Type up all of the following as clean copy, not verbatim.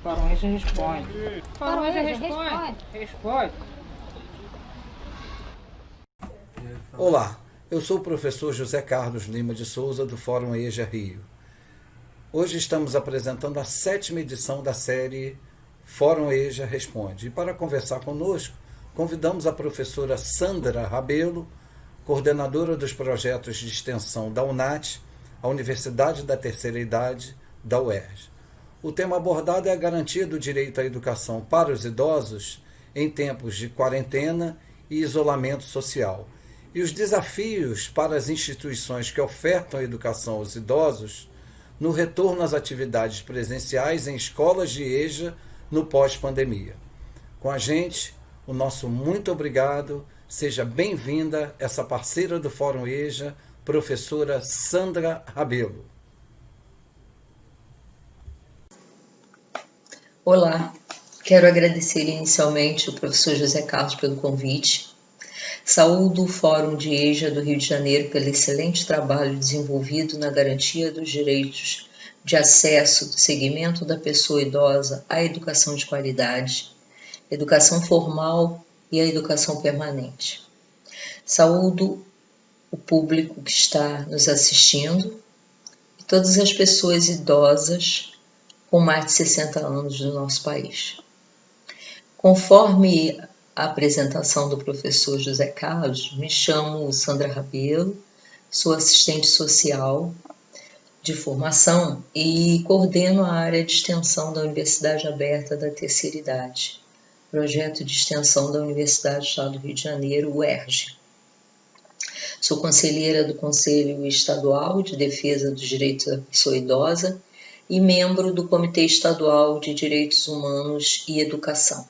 Faroeste responde. Faroeste responde. Responde. Olá, eu sou o professor José Carlos Lima de Souza, do Fórum EJA Rio. Hoje estamos apresentando a 7ª edição da série Fórum EJA Responde. E para conversar conosco, convidamos a professora Sandra Rabelo, coordenadora dos projetos de extensão da UNAT, a Universidade da Terceira Idade, da UERJ. O tema abordado é a garantia do direito à educação para os idosos em tempos de quarentena e isolamento social, e os desafios para as instituições que ofertam educação aos idosos no retorno às atividades presenciais em escolas de EJA no pós-pandemia. Com a gente, o nosso muito obrigado, seja bem-vinda essa parceira do Fórum EJA, professora Sandra Rabelo. Olá, quero agradecer inicialmente ao professor José Carlos pelo convite. Saúdo o Fórum de EJA do Rio de Janeiro pelo excelente trabalho desenvolvido na garantia dos direitos de acesso do segmento da pessoa idosa à educação de qualidade, educação formal e a educação permanente. Saúdo o público que está nos assistindo e todas as pessoas idosas com mais de 60 anos do nosso país. Conforme a apresentação do professor José Carlos, me chamo Sandra Rabelo, sou assistente social de formação e coordeno a área de extensão da Universidade Aberta da Terceira Idade, projeto de extensão da Universidade do Estado do Rio de Janeiro, UERJ. Sou conselheira do Conselho Estadual de Defesa dos Direitos da Pessoa Idosa e membro do Comitê Estadual de Direitos Humanos e Educação.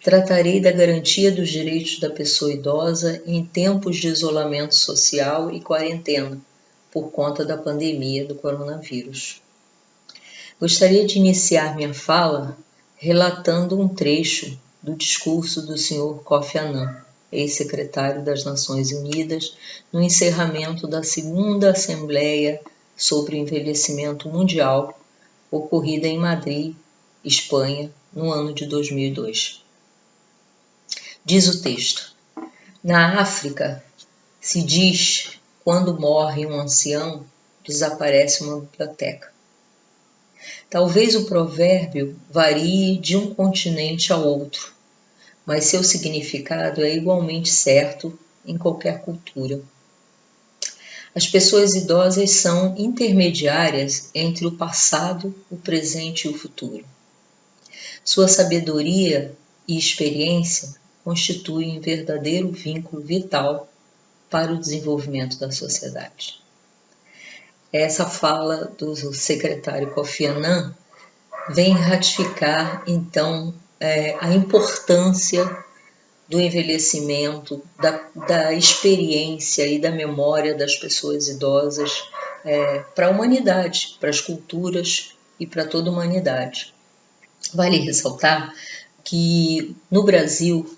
Tratarei da garantia dos direitos da pessoa idosa em tempos de isolamento social e quarentena, por conta da pandemia do coronavírus. Gostaria de iniciar minha fala relatando um trecho do discurso do Sr. Kofi Annan, ex-secretário das Nações Unidas, no encerramento da 2ª Assembleia sobre o Envelhecimento Mundial, ocorrida em Madrid, Espanha, no ano de 2002. Diz o texto: na África, se diz, quando morre um ancião, desaparece uma biblioteca. Talvez o provérbio varie de um continente ao outro, mas seu significado é igualmente certo em qualquer cultura. As pessoas idosas são intermediárias entre o passado, o presente e o futuro. Sua sabedoria e experiência constituem um verdadeiro vínculo vital para o desenvolvimento da sociedade. Essa fala do secretário Kofi Annan vem ratificar, então, a importância do envelhecimento, da experiência e da memória das pessoas idosas para a humanidade, para as culturas e para toda a humanidade. Vale ressaltar que no Brasil,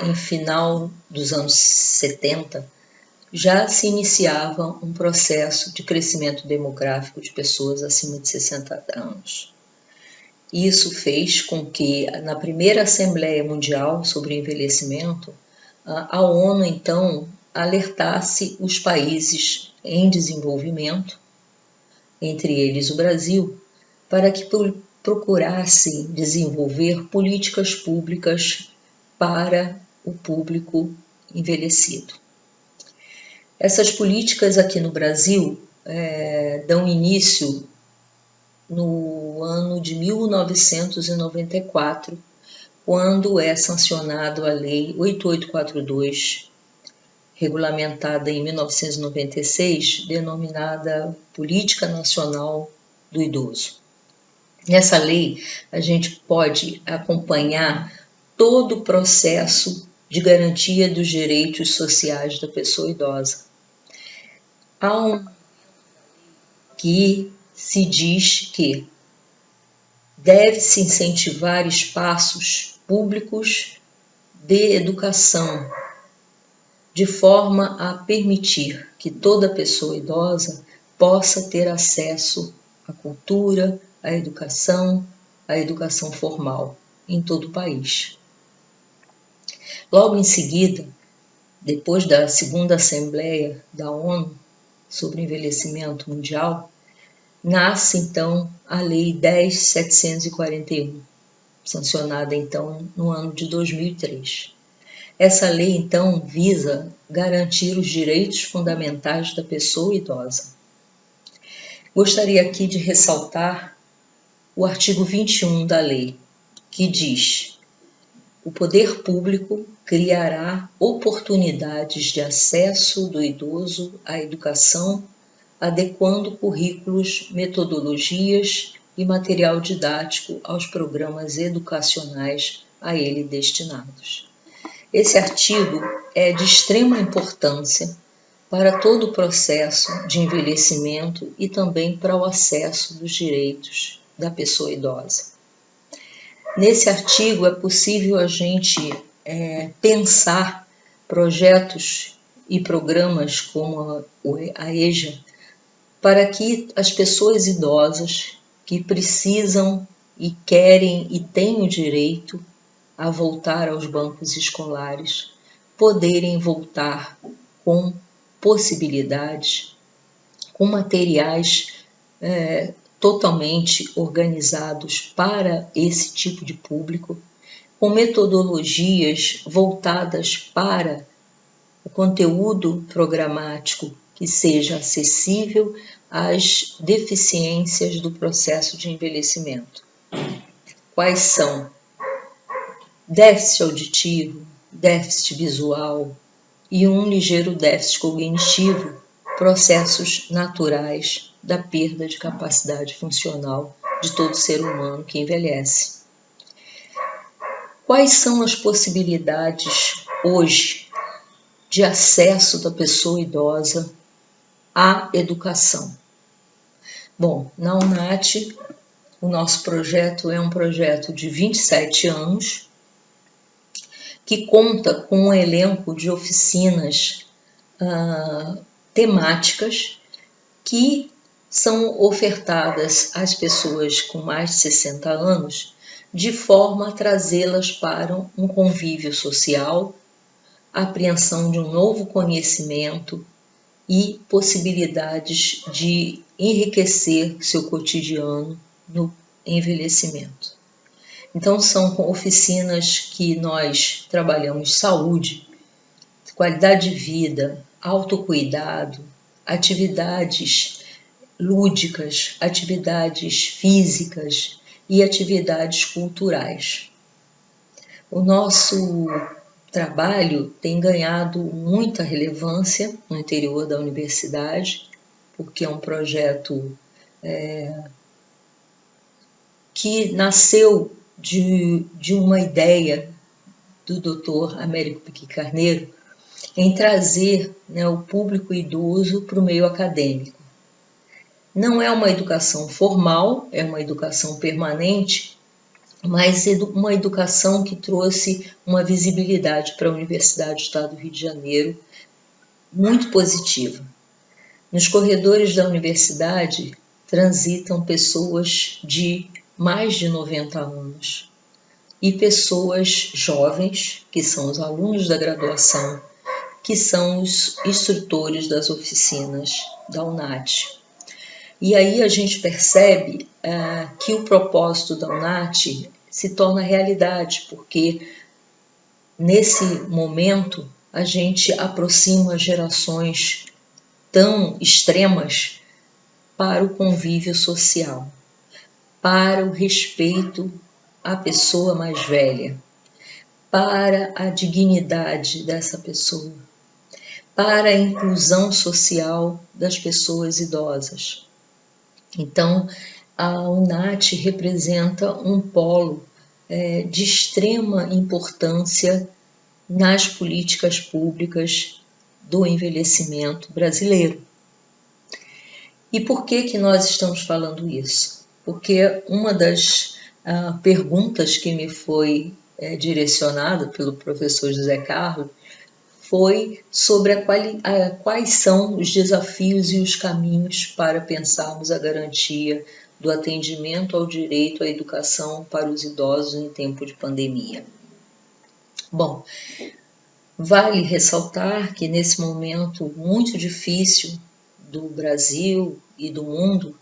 em final dos anos 70, já se iniciava um processo de crescimento demográfico de pessoas acima de 60 anos. Isso fez com que, na primeira Assembleia Mundial sobre o Envelhecimento, a ONU, então, alertasse os países em desenvolvimento, entre eles o Brasil, para que procurassem desenvolver políticas públicas para o público envelhecido. Essas políticas aqui no Brasil dão início no ano de 1994, quando é sancionada a Lei 8842, regulamentada em 1996, denominada Política Nacional do Idoso. Nessa lei, a gente pode acompanhar todo o processo de garantia dos direitos sociais da pessoa idosa. Há um que se diz que deve-se incentivar espaços públicos de educação, de forma a permitir que toda pessoa idosa possa ter acesso a cultura, a educação formal em todo o país. Logo em seguida, depois da segunda Assembleia da ONU sobre Envelhecimento Mundial, nasce então a Lei 10.741, sancionada então no ano de 2003. Essa lei então visa garantir os direitos fundamentais da pessoa idosa. Gostaria aqui de ressaltar o artigo 21 da lei, que diz: o poder público criará oportunidades de acesso do idoso à educação, adequando currículos, metodologias e material didático aos programas educacionais a ele destinados. Esse artigo é de extrema importância para todo o processo de envelhecimento e também para o acesso dos direitos da pessoa idosa. Nesse artigo é possível a gente pensar projetos e programas como a EJA para que as pessoas idosas que precisam e querem e têm o direito a voltar aos bancos escolares poderem voltar com possibilidades, com materiais totalmente organizados para esse tipo de público, com metodologias voltadas para o conteúdo programático que seja acessível às deficiências do processo de envelhecimento. Quais são? Déficit auditivo, déficit visual e um ligeiro déficit cognitivo, processos naturais da perda de capacidade funcional de todo ser humano que envelhece. Quais são as possibilidades hoje de acesso da pessoa idosa à educação? Bom, na UNAT, o nosso projeto é um projeto de 27 anos, que conta com um elenco de oficinas temáticas que são ofertadas às pessoas com mais de 60 anos de forma a trazê-las para um convívio social, a apreensão de um novo conhecimento e possibilidades de enriquecer seu cotidiano no envelhecimento. Então, são oficinas que nós trabalhamos saúde, qualidade de vida, autocuidado, atividades lúdicas, atividades físicas e atividades culturais. O nosso trabalho tem ganhado muita relevância no interior da universidade, porque é um projeto que nasceu de uma ideia do Dr. Américo Piqui Carneiro em trazer o público idoso para o meio acadêmico. Não é uma educação formal, é uma educação permanente, mas uma educação que trouxe uma visibilidade para a Universidade do Estado do Rio de Janeiro muito positiva. Nos corredores da universidade transitam pessoas de mais de 90 anos e pessoas jovens, que são os alunos da graduação, que são os instrutores das oficinas da UNAT. E aí a gente percebe que o propósito da UNAT se torna realidade, porque nesse momento a gente aproxima gerações tão extremas para o convívio social, para o respeito à pessoa mais velha, para a dignidade dessa pessoa, para a inclusão social das pessoas idosas. Então, a UNAT representa um polo de extrema importância nas políticas públicas do envelhecimento brasileiro. E por que nós estamos falando isso? Porque uma das perguntas que me foi direcionada pelo professor José Carlos foi sobre quais são os desafios e os caminhos para pensarmos a garantia do atendimento ao direito à educação para os idosos em tempo de pandemia. Bom, vale ressaltar que nesse momento muito difícil do Brasil e do mundo,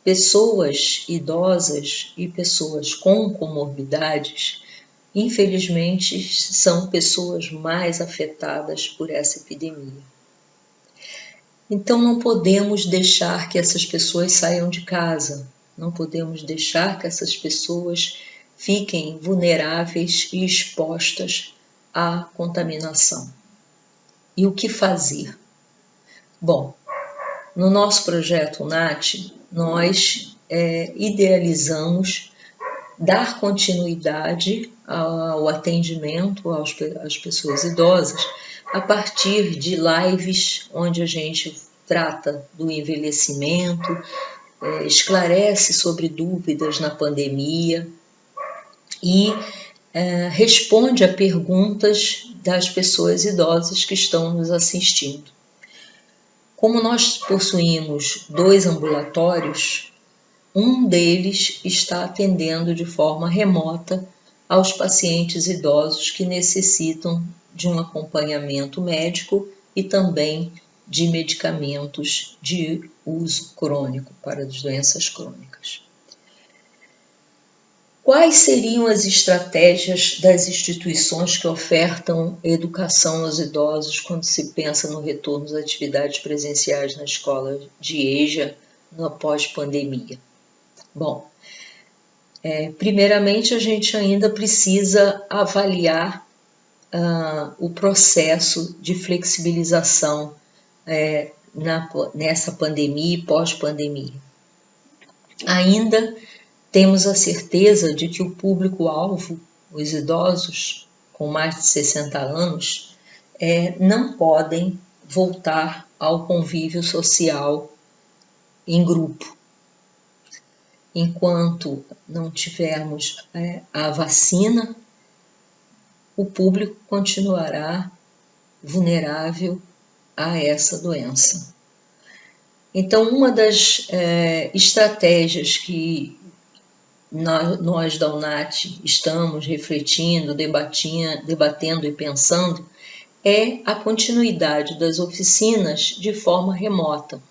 pessoas idosas e pessoas com comorbidades, infelizmente, são pessoas mais afetadas por essa epidemia. Então, não podemos deixar que essas pessoas saiam de casa, não podemos deixar que essas pessoas fiquem vulneráveis e expostas à contaminação. E o que fazer? Bom, no nosso projeto NAT, nós idealizamos dar continuidade ao atendimento às pessoas idosas a partir de lives onde a gente trata do envelhecimento, esclarece sobre dúvidas na pandemia e responde a perguntas das pessoas idosas que estão nos assistindo. Como nós possuímos 2 ambulatórios, um deles está atendendo de forma remota aos pacientes idosos que necessitam de um acompanhamento médico e também de medicamentos de uso crônico para as doenças crônicas. Quais seriam as estratégias das instituições que ofertam educação aos idosos quando se pensa no retorno às atividades presenciais na escola de EJA no pós-pandemia? Bom, primeiramente a gente ainda precisa avaliar o processo de flexibilização nessa pandemia e pós-pandemia. Ainda temos a certeza de que o público-alvo, os idosos com mais de 60 anos, não podem voltar ao convívio social em grupo. Enquanto não tivermos a vacina, o público continuará vulnerável a essa doença. Então, uma das estratégias que nós da UNAT estamos refletindo, debatendo e pensando é a continuidade das oficinas de forma remota.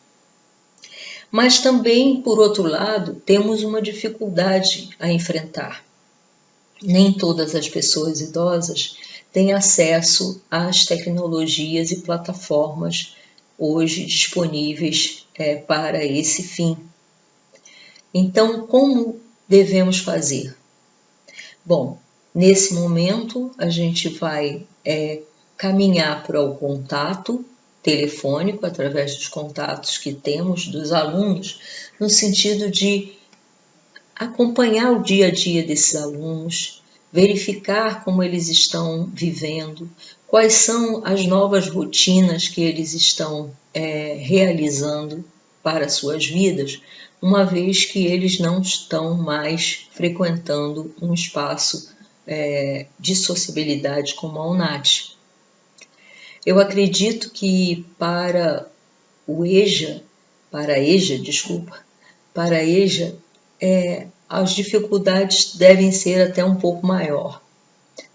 Mas também, por outro lado, temos uma dificuldade a enfrentar. Nem todas as pessoas idosas têm acesso às tecnologias e plataformas hoje disponíveis para esse fim. Então, como devemos fazer? Bom, nesse momento a gente vai caminhar para o contato telefônico, através dos contatos que temos dos alunos, no sentido de acompanhar o dia a dia desses alunos, verificar como eles estão vivendo, quais são as novas rotinas que eles estão realizando para suas vidas, uma vez que eles não estão mais frequentando um espaço de sociabilidade como a UNAT. Eu acredito que para a EJA, as dificuldades devem ser até um pouco maior,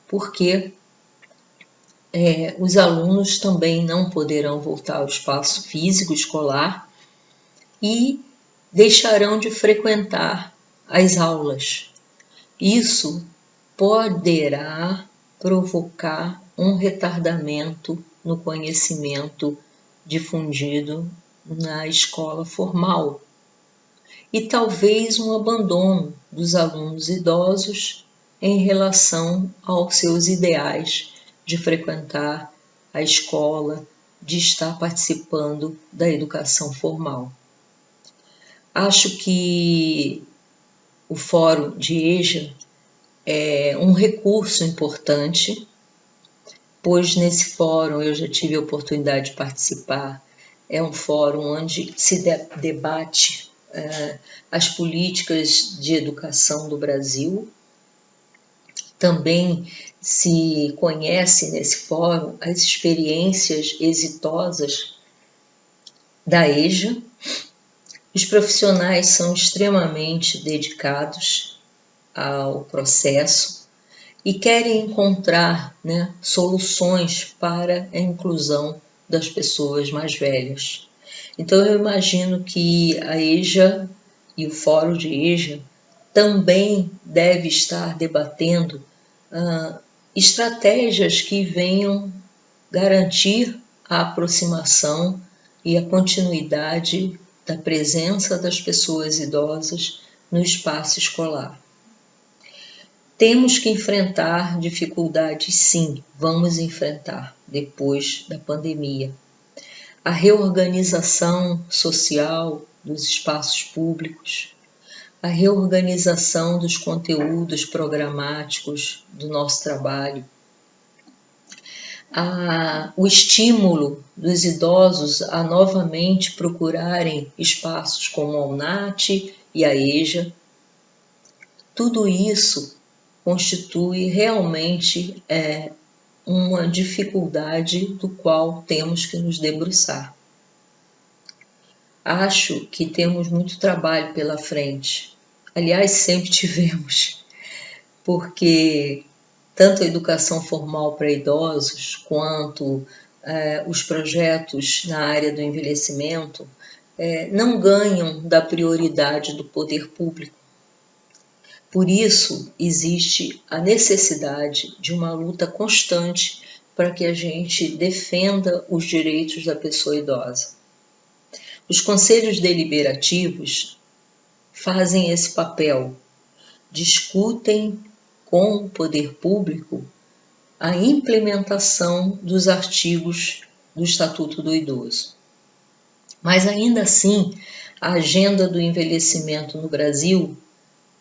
porque os alunos também não poderão voltar ao espaço físico escolar e deixarão de frequentar as aulas. Isso poderá provocar um retardamento no conhecimento difundido na escola formal e talvez um abandono dos alunos idosos em relação aos seus ideais de frequentar a escola, de estar participando da educação formal. Acho que o Fórum de EJA é um recurso importante, pois nesse fórum eu já tive a oportunidade de participar. É um fórum onde se debate as políticas de educação do Brasil. também se conhece nesse fórum as experiências exitosas da EJA. Os profissionais são extremamente dedicados ao processo e querem encontrar, né, soluções para a inclusão das pessoas mais velhas. Então eu imagino que a EJA e o Fórum de EJA também deve estar debatendo estratégias que venham garantir a aproximação e a continuidade da presença das pessoas idosas no espaço escolar. Temos que enfrentar dificuldades, sim, vamos enfrentar depois da pandemia. A reorganização social dos espaços públicos, a reorganização dos conteúdos programáticos do nosso trabalho, o estímulo dos idosos a novamente procurarem espaços como a UNAT e a EJA. Tudo isso constitui realmente uma dificuldade do qual temos que nos debruçar. Acho que temos muito trabalho pela frente. Aliás, sempre tivemos, porque tanto a educação formal para idosos quanto os projetos na área do envelhecimento não ganham da prioridade do poder público. Por isso, existe a necessidade de uma luta constante para que a gente defenda os direitos da pessoa idosa. Os conselhos deliberativos fazem esse papel, discutem com o poder público a implementação dos artigos do Estatuto do Idoso. Mas ainda assim, a agenda do envelhecimento no Brasil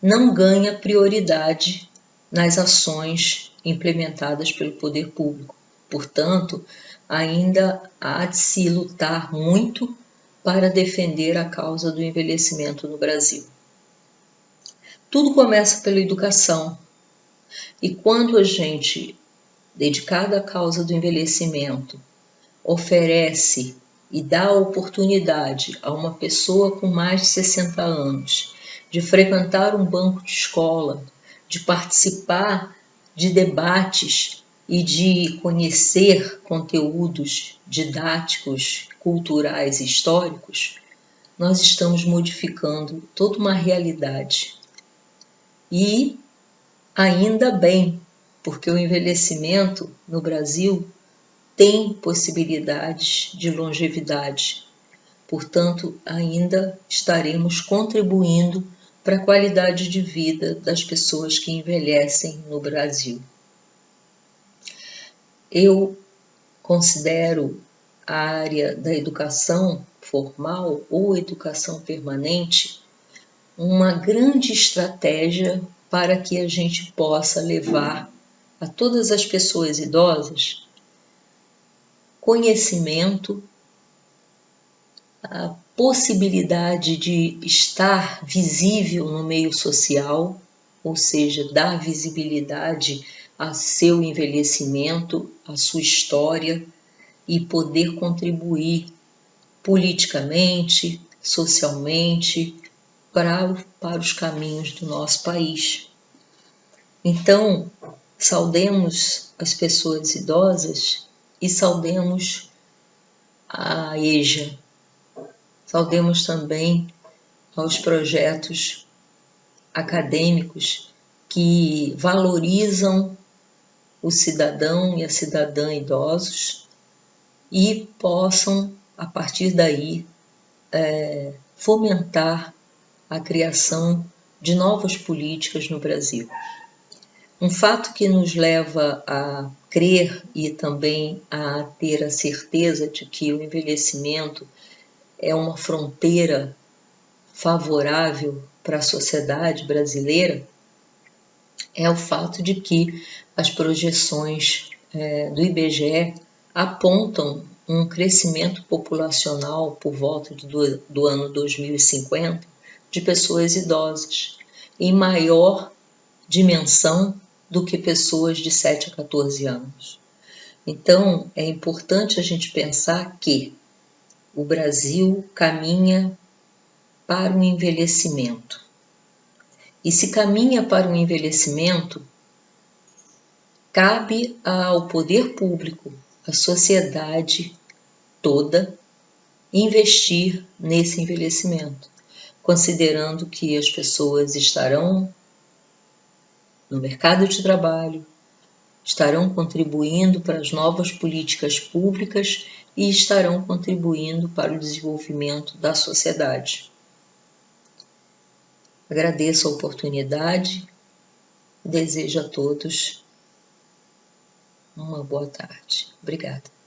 não ganha prioridade nas ações implementadas pelo poder público. Portanto, ainda há de se lutar muito para defender a causa do envelhecimento no Brasil. Tudo começa pela educação. E quando a gente, dedicada à causa do envelhecimento, oferece e dá a oportunidade a uma pessoa com mais de 60 anos de frequentar um banco de escola, de participar de debates e de conhecer conteúdos didáticos, culturais e históricos, nós estamos modificando toda uma realidade. E ainda bem, porque o envelhecimento no Brasil tem possibilidades de longevidade. Portanto, ainda estaremos contribuindo para a qualidade de vida das pessoas que envelhecem no Brasil. Eu considero a área da educação formal ou educação permanente uma grande estratégia para que a gente possa levar a todas as pessoas idosas conhecimento, a possibilidade de estar visível no meio social, ou seja, dar visibilidade a seu envelhecimento, a sua história e poder contribuir politicamente, socialmente, para os caminhos do nosso país. Então, saudemos as pessoas idosas e saudemos a EJA. Saudemos também aos projetos acadêmicos que valorizam o cidadão e a cidadã idosos e possam, a partir daí, fomentar a criação de novas políticas no Brasil. Um fato que nos leva a crer e também a ter a certeza de que o envelhecimento é uma fronteira favorável para a sociedade brasileira é o fato de que as projeções do IBGE apontam um crescimento populacional por volta do ano 2050 de pessoas idosas, em maior dimensão do que pessoas de 7 a 14 anos. Então, é importante a gente pensar que o Brasil caminha para um envelhecimento. E se caminha para um envelhecimento, cabe ao poder público, à sociedade toda, investir nesse envelhecimento, considerando que as pessoas estarão no mercado de trabalho, estarão contribuindo para as novas políticas públicas e estarão contribuindo para o desenvolvimento da sociedade. Agradeço a oportunidade e desejo a todos uma boa tarde. Obrigada.